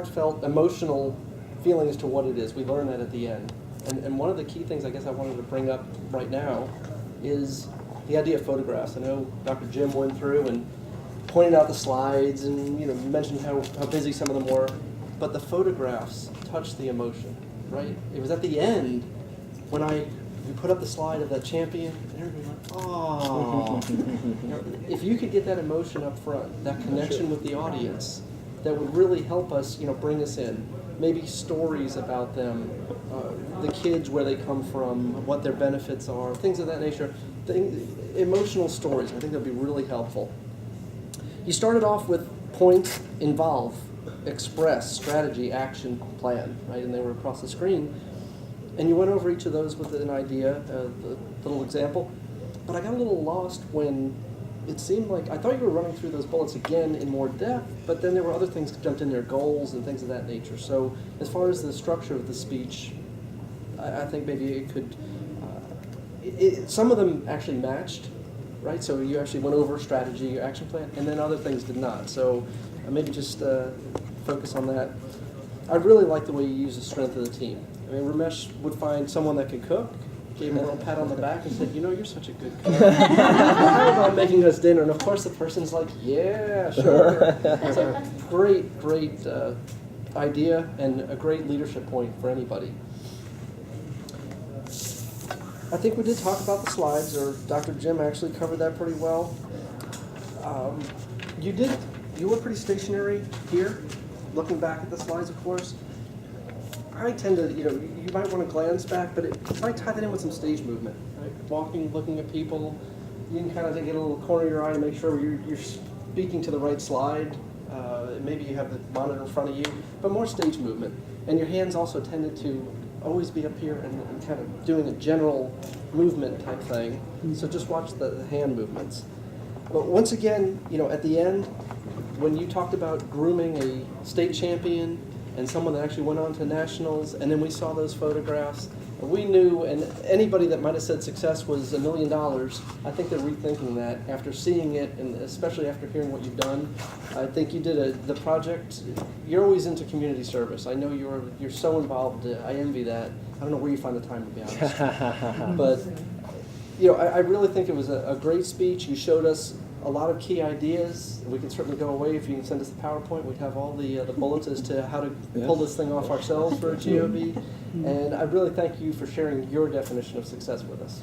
heartfelt, emotional feeling as to what it is. We learn that at the end. And one of the key things I guess I wanted to bring up right now is the idea of photographs. I know Dr. Jim went through and pointed out the slides and mentioned how busy some of them were, but the photographs touched the emotion, right? It was at the end when you put up the slide of that champion, and everybody went, oh. If you could get that emotion up front, that connection with the audience, that would really help us, bring us in. Maybe stories about them, the kids, where they come from, what their benefits are, things of that nature. Emotional stories, I think that would be really helpful. You started off with point, involve, express, strategy, action, plan, right? And they were across the screen. And you went over each of those with an idea, the little example. But I got a little lost when it seemed like, I thought you were running through those bullets again in more depth, but then there were other things that jumped in there, goals and things of that nature. So as far as the structure of the speech, I think maybe it could, some of them actually matched, right? So you actually went over strategy, your action plan, and then other things did not. So maybe just focus on that. I really like the way you use the strength of the team. I mean, Ramesh would find someone that could cook, gave him a little pat on the back and said, you're such a good cook. How about making us dinner? And of course the person's like, yeah, sure. It's a great idea and a great leadership point for anybody. I think we did talk about the slides, or Dr. Jim actually covered that pretty well. You were pretty stationary here, looking back at the slides, of course. I tend to, you might want to glance back, but try to tie that in with some stage movement, right? Walking, looking at people. You can kind of get a little corner of your eye to make sure you're speaking to the right slide. Maybe you have the monitor in front of you, but more stage movement. And your hands also tended to always be up here and kind of doing a general movement type thing. So just watch the hand movements. But once again, at the end, when you talked about grooming a state champion and someone that actually went on to nationals, and then we saw those photographs, we knew, and anybody that might have said success was $1 million, I think they're rethinking that after seeing it, and especially after hearing what you've done. I think you did the project. You're always into community service. I know you're so involved. I envy that. I don't know where you find the time, to be honest. But I really think it was a great speech. You showed us a lot of key ideas. We can certainly go away if you can send us the PowerPoint. We'd have all the bullets as to how to pull this thing off ourselves for a GOB. And I really thank you for sharing your definition of success with us.